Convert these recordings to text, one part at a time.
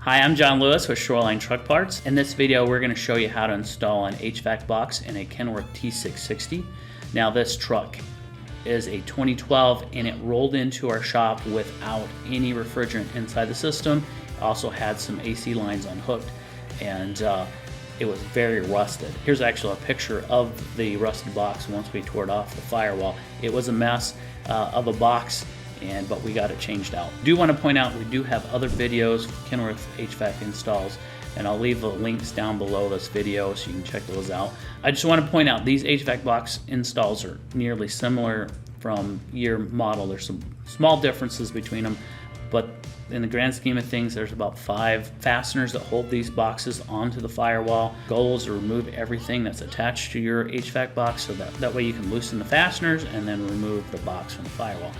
Hi, I'm John Lewis with Shoreline Truck Parts. In this video, we're going to show you how to install an HVAC box in a Kenworth T660. Now, this truck is a 2012 and it rolled into our shop without any refrigerant inside the system. It also had some AC lines unhooked, and it was very rusted. Here's actually a picture of the rusted box once we tore it off the firewall. It was a mess of a box, but we got it changed out. Do want to point out we do have other videos for Kenworth HVAC installs, and I'll leave the links down below this video so you can check those out. I just want to point out these HVAC box installs are nearly similar from year model. There's some small differences between them, but in the grand scheme of things, there's about 5 fasteners that hold these boxes onto the firewall. Goal is to remove everything that's attached to your HVAC box, so that way you can loosen the fasteners and then remove the box from the firewall.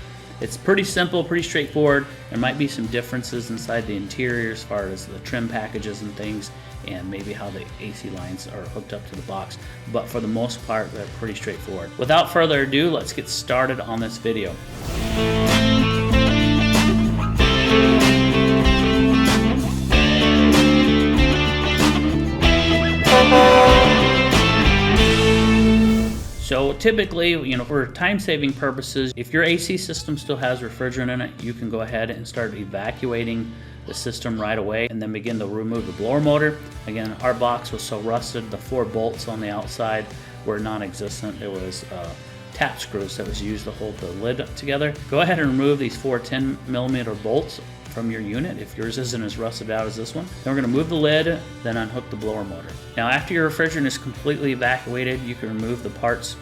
It's pretty simple, pretty straightforward. There might be some differences inside the interior as far as the trim packages and things, and maybe how the AC lines are hooked up to the box. But for the most part, they're pretty straightforward. Without further ado, let's get started on this video. So typically, for time-saving purposes, if your AC system still has refrigerant in it, you can go ahead and start evacuating the system right away and then begin to remove the blower motor. Again, our box was so rusted, the 4 bolts on the outside were non-existent. It was tap screws that was used to hold the lid together. Go ahead and remove these 4 10mm bolts from your unit if yours isn't as rusted out as this one. Then we're going to move the lid, then unhook the blower motor. Now, after your refrigerant is completely evacuated, you can remove the parts,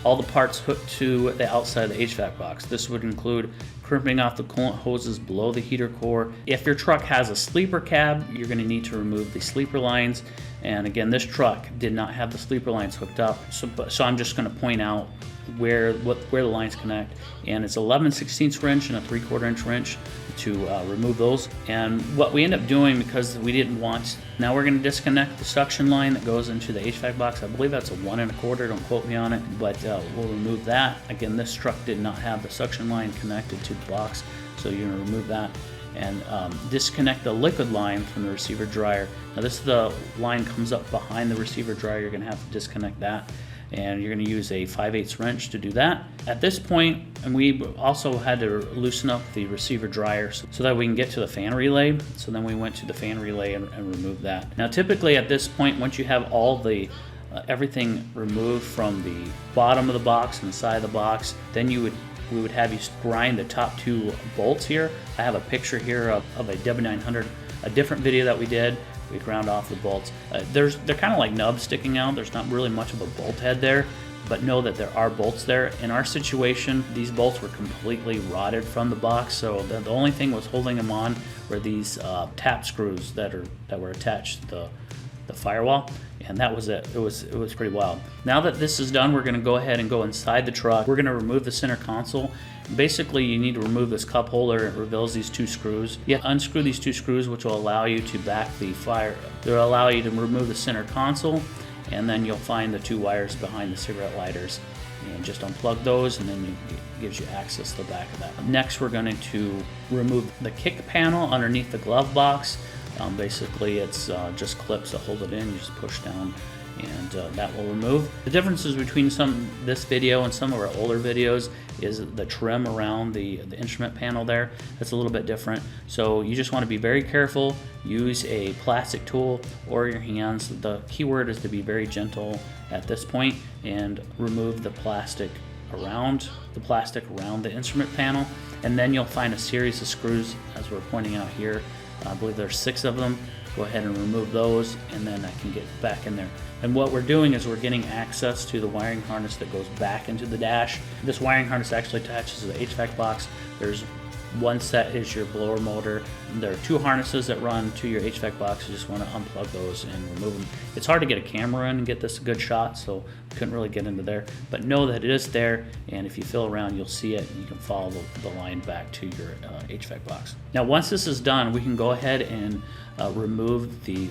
all the parts hooked to the outside of the HVAC box. This would include crimping off the coolant hoses below the heater core. If your truck has a sleeper cab, you're going to need to remove the sleeper lines. And again, this truck did not have the sleeper lines hooked up, so I'm just going to point out where the lines connect. And it's 11/16 wrench and a 3/4 inch wrench to remove those. And what we end up doing, because we didn't want, now we're going to disconnect the suction line that goes into the HVAC box. I believe that's a 1 1/4, don't quote me on it, but we'll remove that. Again, this truck did not have the suction line connected to the box, so you're going to remove that. And disconnect the liquid line from the receiver dryer. Now this is the line comes up behind the receiver dryer. You're going to have to disconnect that, and you're going to use a 5/8 wrench to do that. At this point, and we also had to loosen up the receiver dryer so that we can get to the fan relay. So then we went to the fan relay and removed that. Now typically at this point, once you have all the everything removed from the bottom of the box and the side of the box, then we would have you grind the top 2 bolts here. I have a picture here of a W900, a different video that we did. We ground off the bolts. They're kind of like nubs sticking out. There's not really much of a bolt head there, but know that there are bolts there. In our situation, these bolts were completely rotted from the box, so the only thing was holding them on were these tap screws that were attached to the firewall, and that was it. It was pretty wild. Now that this is done, we're going to go ahead and go inside the truck. We're going to remove the center console. Basically, you need to remove this cup holder. It reveals these 2 screws. You have to unscrew these 2 screws, which will allow you to back the fire. They'll allow you to remove the center console, and then you'll find the 2 wires behind the cigarette lighters. And just unplug those, and then it gives you access to the back of that. Next, we're going to remove the kick panel underneath the glove box. Basically, it's just clips that hold it in. You just push down, and that will remove. The differences between this video and some of our older videos is the trim around the instrument panel there. That's a little bit different. So you just want to be very careful. Use a plastic tool or your hands. The key word is to be very gentle at this point and remove the plastic around the instrument panel. And then you'll find a series of screws, as we're pointing out here. I believe there's 6 of them. Go ahead and remove those, and then I can get back in there. And what we're doing is we're getting access to the wiring harness that goes back into the dash. This wiring harness actually attaches to the HVAC box. There's one set is your blower motor. There are 2 harnesses that run to your HVAC box. You just want to unplug those and remove them. It's hard to get a camera in and get this a good shot, so we couldn't really get into there. But know that it is there, and if you feel around, you'll see it, and you can follow the line back to your HVAC box. Now, once this is done, we can go ahead and remove the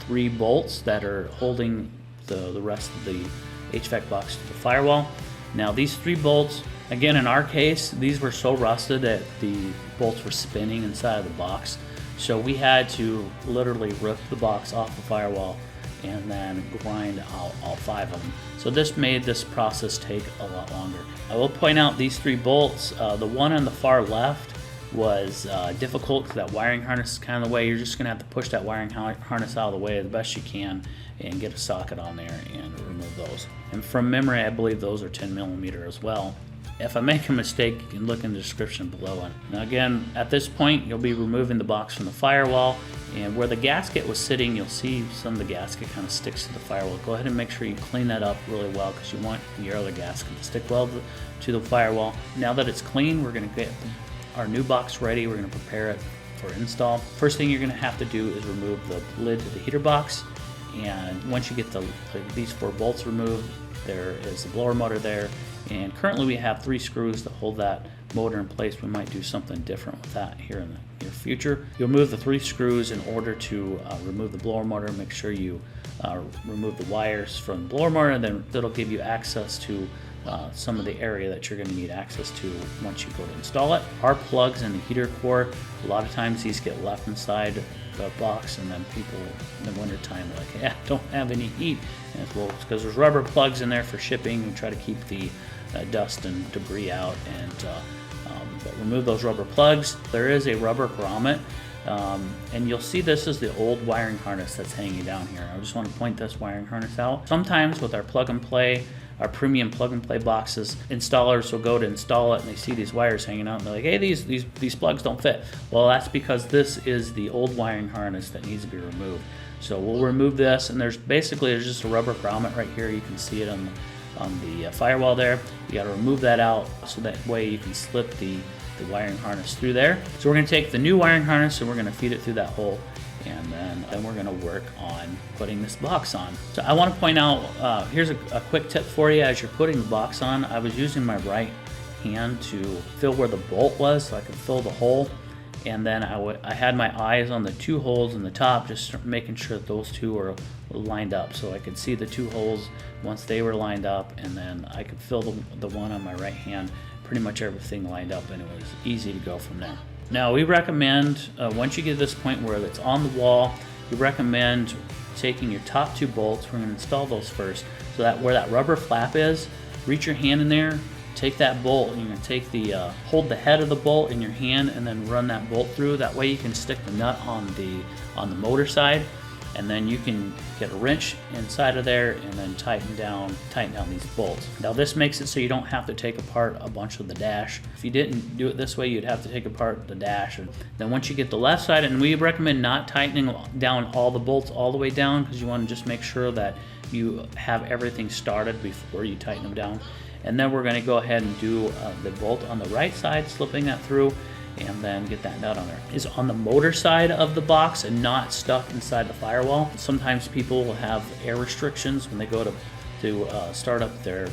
3 bolts that are holding the rest of the HVAC box to the firewall. Now, these 3 bolts, again, in our case, these were so rusted that the bolts were spinning inside of the box. So we had to literally rip the box off the firewall and then grind out all 5 of them. So this made this process take a lot longer. I will point out these 3 bolts. The one on the far left was difficult because that wiring harness is kind of the way. You're just going to have to push that wiring harness out of the way the best you can and get a socket on there and remove those. And from memory, I believe those are 10mm as well. If I make a mistake, you can look in the description below it. Now again, at this point, you'll be removing the box from the firewall, and where the gasket was sitting, you'll see some of the gasket kind of sticks to the firewall. Go ahead and make sure you clean that up really well because you want your other gasket to stick well to the firewall. Now that it's clean, we're going to get our new box ready. We're going to prepare it for install. First thing you're going to have to do is remove the lid to the heater box, and once you get these 4 bolts removed, there is the blower motor there. And currently we have 3 screws to hold that motor in place. We might do something different with that here in the near future. You'll move the 3 screws in order to remove the blower motor. Make sure you remove the wires from the blower motor, and then that'll give you access to some of the area that you're going to need access to once you go to install it. Our plugs in the heater core, a lot of times these get left inside the box, and then people in the winter time are like, hey, I don't have any heat. And it's, well, it's because there's rubber plugs in there for shipping. We try to keep the dust and debris out, and but remove those rubber plugs. There is a rubber grommet, and you'll see this is the old wiring harness that's hanging down here. I just want to point this wiring harness out. Sometimes with our plug and play, our premium plug and play boxes, installers will go to install it and they see these wires hanging out and they're like, hey, these plugs don't fit. Well, that's because this is the old wiring harness that needs to be removed. So we'll remove this, and there's just a rubber grommet right here. You can see it on the firewall there. You got to remove that out so that way you can slip the wiring harness through there. So we're going to take the new wiring harness and we're going to feed it through that hole, and then we're going to work on putting this box on. So I want to point out, here's a quick tip for you. As you're putting the box on, I was using my right hand to feel where the bolt was so I could fill the hole, and then I had my eyes on the 2 holes in the top, just making sure that those 2 were lined up so I could see the 2 holes once they were lined up, and then I could fill the one on my right hand, pretty much everything lined up, and it was easy to go from there. Now we recommend, once you get to this point where it's on the wall, we recommend taking your top 2 bolts. We're going to install those first, so that where that rubber flap is, reach your hand in there, take that bolt, and you're going to take hold the head of the bolt in your hand and then run that bolt through. That way you can stick the nut on the motor side, and then you can get a wrench inside of there and then tighten down these bolts. Now this makes it so you don't have to take apart a bunch of the dash. If you didn't do it this way, you'd have to take apart the dash. And then once you get the left side, and we recommend not tightening down all the bolts all the way down, because you want to just make sure that you have everything started before you tighten them down. And then we're going to go ahead and do the bolt on the right side, slipping that through, and then get that nut on there. Is on the motor side of the box and not stuck inside the firewall. Sometimes people will have air restrictions when they go to start up their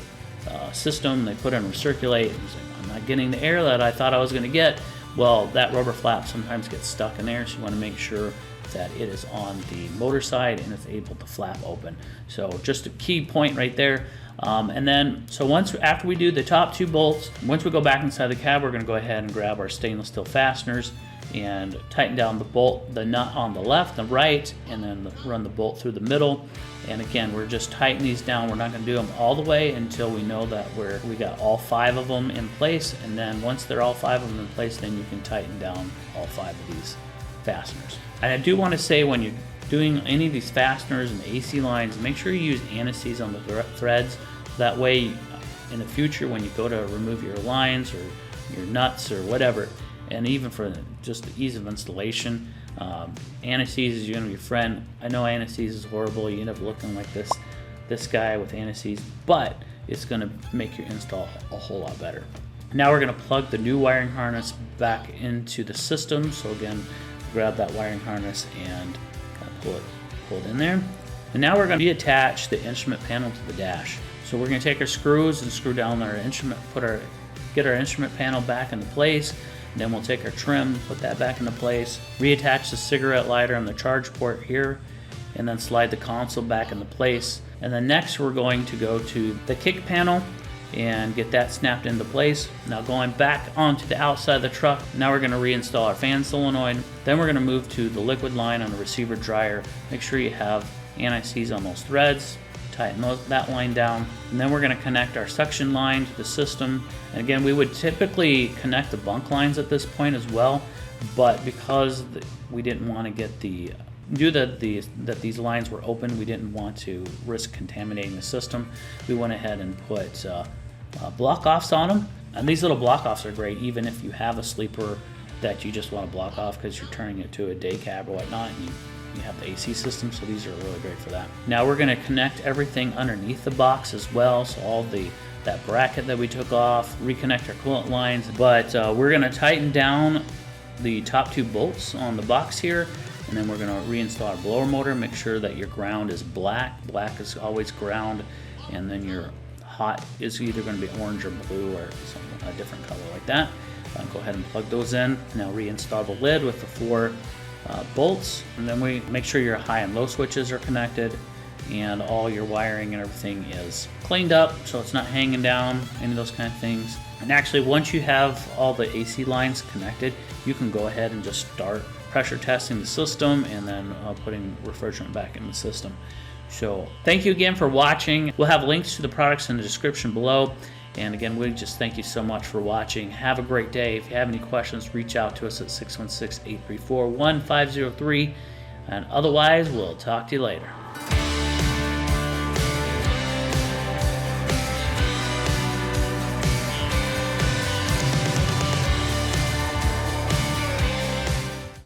system. They put in recirculate, and say, I'm not getting the air that I thought I was going to get. Well, that rubber flap sometimes gets stuck in there, so you want to make sure that it is on the motor side and it's able to flap open. So just a key point right there. And then, so after we do the top 2 bolts, once we go back inside the cab, we're going to go ahead and grab our stainless steel fasteners and tighten down the nut on the left, the right, and then run the bolt through the middle. And again, we're just tightening these down. We're not going to do them all the way until we know that we got all 5 of them in place. And then once they're all 5 of them in place, then you can tighten down all 5 of these fasteners. And I do want to say, when you're doing any of these fasteners and AC lines, make sure you use anti-seize on the threads. That way, in the future, when you go to remove your lines or your nuts or whatever, and even for just the ease of installation, anti-seize is going to be your friend. I know anti-seize is horrible. You end up looking like this guy with anti-seize, but it's going to make your install a whole lot better. Now we're going to plug the new wiring harness back into the system. So again, grab that wiring harness and kind of pull it in there. And now we're going to reattach the instrument panel to the dash. So we're going to take our screws and screw down our instrument, get our instrument panel back into place. And then we'll take our trim, put that back into place, reattach the cigarette lighter on the charge port here, and then slide the console back into place. And then next we're going to go to the kick panel, and get that snapped into place. Now going back onto the outside of the truck, now we're going to reinstall our fan solenoid. Then we're going to move to the liquid line on the receiver dryer. Make sure you have anti-seize on those threads. Tighten that line down, and then we're going to connect our suction line to the system. And again, we would typically connect the bunk lines at this point as well, but because we didn't want to get that these lines were open, we didn't want to risk contaminating the system. We went ahead and put block offs on them, and these little block offs are great even if you have a sleeper that you just want to block off because you're turning it to a day cab or whatnot, and you have the AC system, so these are really great for that. Now we're going to connect everything underneath the box as well, so all that bracket that we took off, reconnect our coolant lines, but we're going to tighten down the top 2 bolts on the box here, and then we're going to reinstall our blower motor. Make sure that your ground is black. Black is always ground, and then your hot is either going to be orange or blue or a different color like that. Go ahead and plug those in. Now reinstall the lid with the 4 bolts, and then we make sure your high and low switches are connected and all your wiring and everything is cleaned up so it's not hanging down, any of those kind of things. And actually, once you have all the AC lines connected, you can go ahead and just start pressure testing the system and then putting refrigerant back in the system. So thank you again for watching. We'll have links to the products in the description below. And again, we just thank you so much for watching. Have a great day. If you have any questions, reach out to us at 616-834-1503. And otherwise, we'll talk to you later.